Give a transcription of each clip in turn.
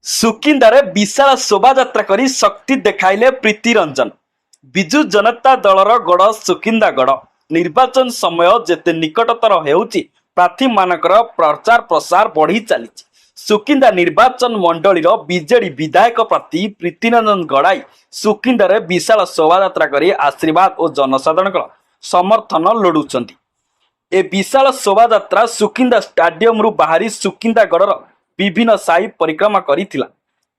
ସୁକିନ୍ଦାରେ ବିଶାଳ ଶୋଭାଯାତ୍ରା କରି ଶକ୍ତି ଦେଖାଇଲେ ପ୍ରୀତି ରଞ୍ଜନ। ବିଜୁ ଜନତା ଦଳର ଗଡ଼ ସୁକିନ୍ଦାଗଡ଼। ନିର୍ବାଚନ ସମୟ ଯେତେ ନିକଟତର ହେଉଛି ପ୍ରାର୍ଥୀମାନଙ୍କର ପ୍ରଚାର ପ୍ରସାର ବଢ଼ି ଚାଲିଛି। ସୁକିନ୍ଦା ନିର୍ବାଚନ ମଣ୍ଡଳୀର ବିଜେଡି ବିଧାୟକ ପ୍ରାର୍ଥୀ ପ୍ରୀତି ରଞ୍ଜନ ଗଡ଼ାଇ ସୁକିନ୍ଦାରେ ବିଶାଳ ଶୋଭାଯାତ୍ରା କରି ଆଶୀର୍ବାଦ ଓ ଜନସାଧାରଣଙ୍କ ସମର୍ଥନ ଲୋଡୁଛନ୍ତି। ଏ ବିଶାଳ ଶୋଭାଯାତ୍ରା ସୁକିନ୍ଦା ଷ୍ଟାଡିୟମରୁ ବାହାରି ସୁକିନ୍ଦାଗଡ଼ର ବିଭିନ୍ନ ସାହି ପରିକ୍ରମା କରିଥିଲା।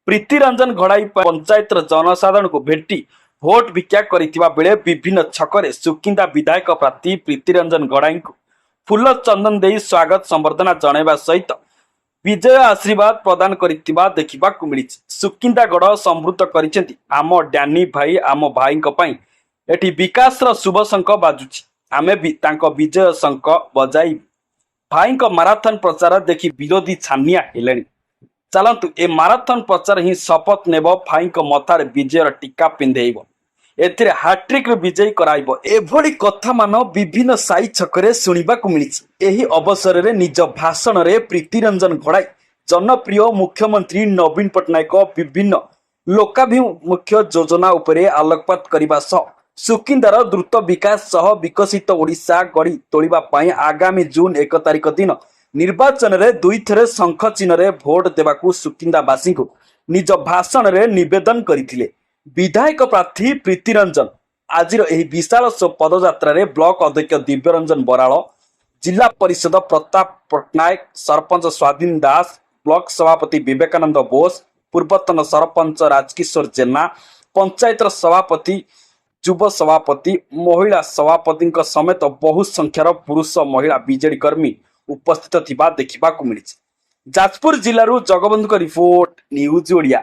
ପ୍ରୀତି ରଞ୍ଜନ ଘଡ଼ାଇ ପଞ୍ଚାୟତର ଜନସାଧାରଣଙ୍କୁ ଭେଟି ଭୋଟ ଭିକ୍ଷା କରିଥିବା ବେଳେ ବିଭିନ୍ନ ଛକରେ ସୁକିନ୍ଦା ବିଧାୟକ ପ୍ରାର୍ଥୀ ପ୍ରୀତି ରଞ୍ଜନ ଘଡ଼ାଇଙ୍କୁ ଫୁଲ ଚନ୍ଦନ ଦେଇ ସ୍ୱାଗତ ସମ୍ବର୍ଦ୍ଧନା ଜଣାଇବା ସହିତ ବିଜୟ ଆଶୀର୍ବାଦ ପ୍ରଦାନ କରିଥିବା ଦେଖିବାକୁ ମିଳିଛି। ସୁକିନ୍ଦାଗଡ଼ ସମୃଦ୍ଧ କରିଛନ୍ତି ଆମ ଡ୍ୟାନି ଭାଇ, ଆମ ଭାଇଙ୍କ ପାଇଁ ଏଠି ବିକାଶର ଶୁଭ ଶଙ୍ଖ ବାଜୁଛି। ଆମେ ବି ତାଙ୍କ ବିଜୟ ଶଙ୍ଖ ବଜାଇବୁ। ଭାଇଙ୍କ ମାରାଥନ ପ୍ରଚାର ଦେଖି ବିରୋଧୀ ଛାନିଆ ହେଲେଣି। ଚାଲନ୍ତୁ ଏ ମାରାଥନ ପ୍ରଚାର ହିଁ ଶପଥ ନେବ, ଭାଇଙ୍କ ମଥାରେ ବିଜୟର ଟିକା ପିନ୍ଧେଇବ, ଏଥିରେ ହାଟ୍ରିକ୍ରୁ ବିଜୟୀ କରାଇବ। ଏଭଳି କଥାମାନ ବିଭିନ୍ନ ସାହି ଛକରେ ଶୁଣିବାକୁ ମିଳିଛି। ଏହି ଅବସରରେ ନିଜ ଭାଷଣରେ ପ୍ରୀତି ରଞ୍ଜନ ଘଡ଼ାଇ ଜନପ୍ରିୟ ମୁଖ୍ୟମନ୍ତ୍ରୀ ନବୀନ ପଟ୍ଟନାୟକ ବିଭିନ୍ନ ଲୋକାଭିମୁଖୀ ଯୋଜନା ଉପରେ ଆଲୋକପାତ କରିବା ସହ ସୁକିନ୍ଦାର ଦ୍ରୁତ ବିକାଶ ସହ ବିକଶିତ ଓଡ଼ିଶା ଗଢ଼ି ତୋଳିବା ପାଇଁ ଆଗାମୀ ଜୁନ୍ 1 ତାରିଖ ଦିନ ନିର୍ବାଚନରେ ଦୁଇଥର ଶଙ୍ଖ ଚିହ୍ନରେ ଭୋଟ ଦେବାକୁ ସୁକିନ୍ଦାବାସୀଙ୍କୁ ନିଜ ଭାଷଣରେ ନିବେଦନ କରିଥିଲେ। ବିଧାୟକ ପ୍ରାର୍ଥୀ ପ୍ରୀତି ରଞ୍ଜନ ଆଜିର ଏହି ବିଶାଳ ପଦଯାତ୍ରାରେ ବ୍ଲକ ଅଧ୍ୟକ୍ଷ ଦିବ୍ୟରଞ୍ଜନ ବରାଳ, ଜିଲ୍ଲା ପରିଷଦ ପ୍ରତାପ ପଟ୍ଟନାୟକ, ସରପଞ୍ଚ ସ୍ୱାଧୀନ ଦାସ, ବ୍ଲକ ସଭାପତି ବିବେକାନନ୍ଦ ବୋଷ, ପୂର୍ବତନ ସରପଞ୍ଚ ରାଜକିଶୋର ଜେନା, ପଞ୍ଚାୟତର ସଭାପତି, ଯୁବ ସଭାପତି, ମହିଳା ସଭାପତିଙ୍କ ସମେତ ବହୁ ସଂଖ୍ୟାର ପୁରୁଷ ମହିଳା ବିଜେଡି କର୍ମୀ ଉପସ୍ଥିତ ଥିବା ଦେଖିବାକୁ ମିଳିଛି। ଯାଜପୁର ଜିଲ୍ଲାରୁ ଜଗବନ୍ଧୁଙ୍କ ରିପୋର୍ଟ, ନ୍ୟୁଜ ଓଡ଼ିଆ।